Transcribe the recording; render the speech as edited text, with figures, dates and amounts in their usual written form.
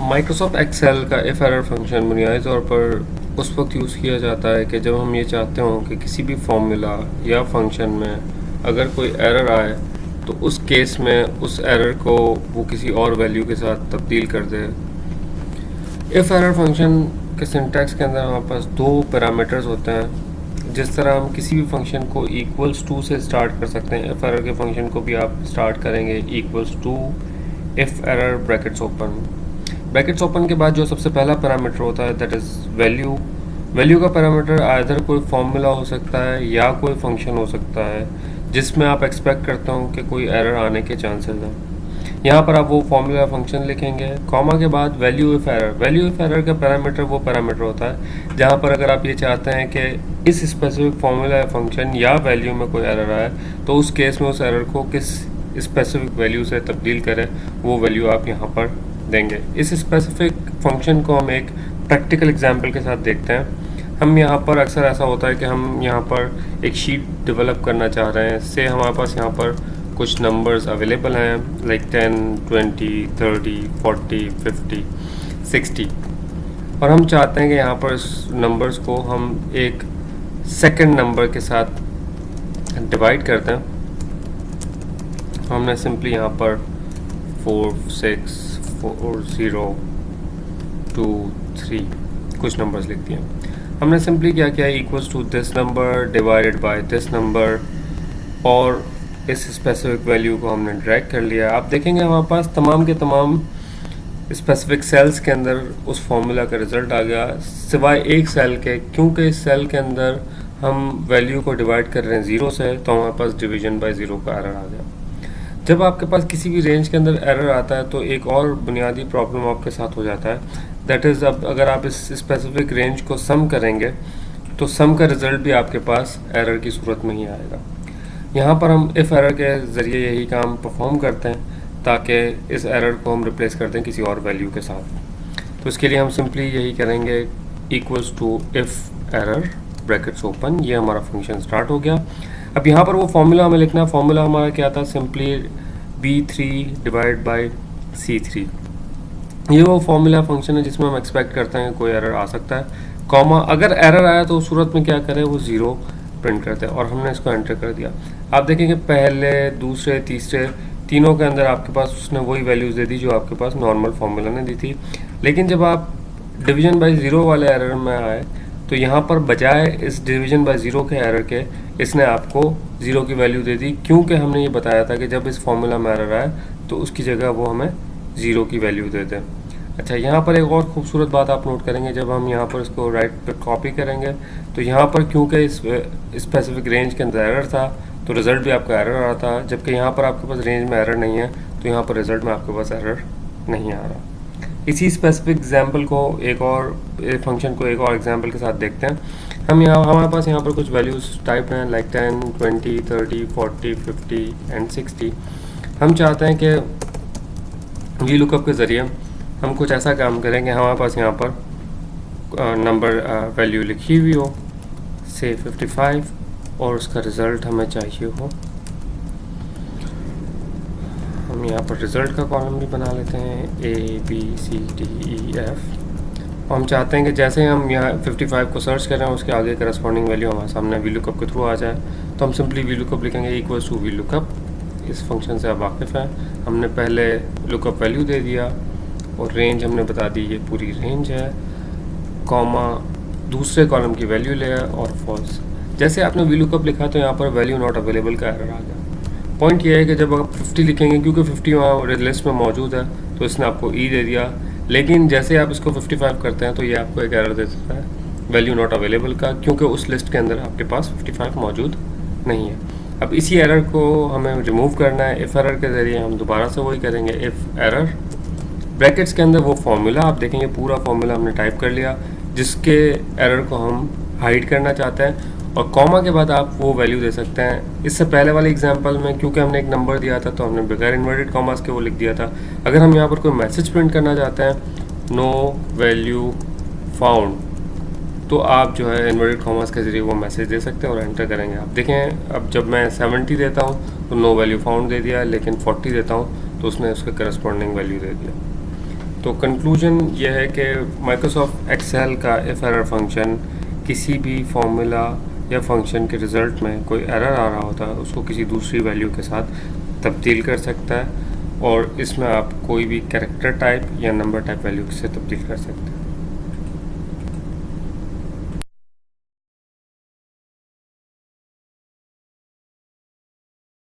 Microsoft Excel का if error function बुनियादी तौर पर उस वक्त यूज़ किया जाता है कि जब हम ये चाहते हों कि किसी भी फॉर्मूला या फंक्शन में अगर कोई एरर आए तो उस केस में उस एरर को वो किसी और वैल्यू के साथ तब्दील कर दे। इफ एरर फंक्शन के सिंटैक्स के अंदर हमारे पास दो पैरामीटर्स होते हैं। जिस तरह हम किसी भी फंक्शन को इक्वल्स टू से स्टार्ट कर सकते हैं, इफ एरर के फंक्शन को भी आप स्टार्ट करेंगे equals to if error brackets open के बाद जो सबसे पहला पैरामीटर होता है दैट इज़ वैल्यू। वैल्यू का पैरामीटर आइदर कोई फॉर्मूला हो सकता है या कोई फंक्शन हो सकता है जिसमें आप एक्सपेक्ट करते हो कि कोई एरर आने के चांसेस हैं। यहाँ पर आप वो फॉर्मूला फंक्शन लिखेंगे, कॉमा के बाद वैल्यू इफ एरर का पैरामीटर वो पैरामीटर होता है जहाँ पर अगर आप ये चाहते हैं कि इस स्पेसिफिक फॉर्मूला फंक्शन या वैल्यू में कोई एरर आए तो उस केस में उस एरर को किस स्पेसिफिक वैल्यू से तब्दील करें, वो वैल्यू आप यहाँ पर देंगे। इस स्पेसिफिक फंक्शन को हम एक प्रैक्टिकल एग्जांपल के साथ देखते हैं। हम यहाँ पर अक्सर ऐसा होता है कि हम यहाँ पर एक शीट डेवलप करना चाह रहे हैं, से हमारे पास यहाँ पर कुछ नंबर्स अवेलेबल हैं लाइक 10, 20, 30, 40, 50, 60 और हम चाहते हैं कि यहाँ पर इस नंबर्स को हम एक सेकंड नंबर के साथ डिवाइड करते हैं। हमने सिंपली यहाँ पर 4, 6, 4, 0, 2, 3 कुछ नंबर्स लिख दिए। हमने सिंपली क्या किया, equals to this number divided by this number और इस स्पेसिफिक वैल्यू को हमने ड्रैग कर लिया। आप देखेंगे हमारे पास तमाम के तमाम स्पेसिफिक सेल्स के अंदर उस फॉर्मूला का रिजल्ट आ गया सिवाय एक सेल के, क्योंकि इस सेल के अंदर हम वैल्यू को डिवाइड कर रहे हैं 0 से, तो हमारे पास डिवीजन बाय 0 का एरर आ गया। जब आपके पास किसी भी रेंज के अंदर एरर आता है तो एक और बुनियादी प्रॉब्लम आपके साथ हो जाता है, दैट इज़ अब अगर आप इस स्पेसिफिक रेंज को सम करेंगे तो सम का रिज़ल्ट भी आपके पास एरर की सूरत में ही आएगा। यहाँ पर हम इफ़ एरर के ज़रिए यही काम परफॉर्म करते हैं ताकि इस एरर को हम रिप्लेस कर दें किसी और वैल्यू के साथ। तो इसके लिए हम सिंपली यही करेंगे, equals to if error brackets open, ये हमारा फंक्शन स्टार्ट हो गया। अब यहाँ पर वो फॉर्मूला हमें लिखना है। फॉर्मूला हमारा क्या था, simply B3 divide by C3। ये वो फॉर्मूला फंक्शन है जिसमें हम एक्सपेक्ट करते हैं कोई एरर आ सकता है। कॉमा अगर एरर आया तो उस सूरत में क्या करें, वो 0 प्रिंट करते हैं और हमने इसको एंटर कर दिया। आप देखेंगे पहले, दूसरे, तीसरे तीनों के अंदर आपके पास उसने वही वैल्यूज़ दे दी जो आपके पास नॉर्मल फार्मूला ने दी थी। लेकिन जब आप डिवीजन बाई 0 वाले एरर में आए तो यहाँ पर बजाय इस डिवीजन बाय 0 के एरर के इसने आपको 0 की वैल्यू दे दी, क्योंकि हमने ये बताया था कि जब इस फॉर्मूला में एरर आए तो उसकी जगह वो हमें 0 की वैल्यू दे दें। अच्छा, यहाँ पर एक और खूबसूरत बात आप नोट करेंगे, जब हम यहाँ पर इसको राइट पे कॉपी करेंगे तो यहाँ पर क्योंकि इस स्पेसिफिक रेंज के अंदर एरर था तो रिज़ल्ट भी आपका एरर आ रहा था, जबकि यहाँ पर आपके पास रेंज में एरर नहीं है तो यहाँ पर रिज़ल्ट में आपके पास एरर नहीं आ रहा। इसी स्पेसिफिक एग्जांपल को एक और फंक्शन को एक और एग्जांपल के साथ देखते हैं। हम यहाँ हमारे पास यहाँ पर कुछ वैल्यूज़ टाइप हैं लाइक 10, 20, 30, 40, 50 एंड 60। हम चाहते हैं कि वी लुकअप के ज़रिए हम कुछ ऐसा काम करें कि हमारे पास यहाँ पर नंबर वैल्यू लिखी हुई हो, से 55, और उसका रिज़ल्ट हमें चाहिए हो। हम यहाँ पर रिज़ल्ट का कॉलम भी बना लेते हैं ABCDEF। और हम चाहते हैं कि जैसे हम यहाँ 55 को सर्च कर रहे हैं उसके आगे करस्पॉन्डिंग वैल्यू हमारे सामने VLOOKUP के थ्रू आ जाए, तो हम सिंपली VLOOKUP लिखेंगे इक्वल्स टू VLOOKUP। इस फंक्शन से आप वाकिफ़ हैं। हमने पहले लुकअप वैल्यू दे दिया और रेंज हमने बता दी ये पूरी रेंज है, कॉमा दूसरे कॉलम की वैल्यू ले और फॉल्स। जैसे आपने VLOOKUP लिखा तो यहाँ पर वैल्यू नॉट अवेलेबल का एरर आ गया। पॉइंट ये है कि जब आप 50 लिखेंगे, क्योंकि 50 वहाँ लिस्ट में मौजूद है तो इसने आपको ई दे दिया, लेकिन जैसे आप इसको 55 करते हैं तो ये आपको एक एरर दे देता है वैल्यू नॉट अवेलेबल का, क्योंकि उस लिस्ट के अंदर आपके पास 55 मौजूद नहीं है। अब इसी एरर को हमें रिमूव करना है। इफ़ एरर के ज़रिए हम दोबारा से वही करेंगे, इफ़ एरर ब्रैकेट्स के अंदर वो फॉर्मूला, आप देखेंगे पूरा फॉर्मूला हमने टाइप कर लिया जिसके एरर को हम हाइड करना चाहते हैं, और कॉमा के बाद आप वो वैल्यू दे सकते हैं। इससे पहले वाले एग्जांपल में क्योंकि हमने एक नंबर दिया था तो हमने बगैर इन्वर्टेड कॉमास के वो लिख दिया था। अगर हम यहाँ पर कोई मैसेज प्रिंट करना चाहते हैं, नो वैल्यू फाउंड, तो आप जो है इन्वर्टेड कॉमास के ज़रिए वो मैसेज दे सकते हैं और एंटर करेंगे। आप देखें अब जब मैं 70 देता हूँ तो नो वैल्यू फाउंड दे दिया, लेकिन 40 देता हूँ तो उसने उसके करस्पॉन्डिंग वैल्यू दे दिया। तो कंक्लूजन ये है कि माइक्रोसॉफ्ट एक्सेल का इफ एरर फंक्शन किसी भी फॉर्मूला या फंक्शन के रिज़ल्ट में कोई एरर आ रहा होता है उसको किसी दूसरी वैल्यू के साथ तब्दील कर सकता है, और इसमें आप कोई भी कैरेक्टर टाइप या नंबर टाइप वैल्यू से तब्दील कर सकते हैं।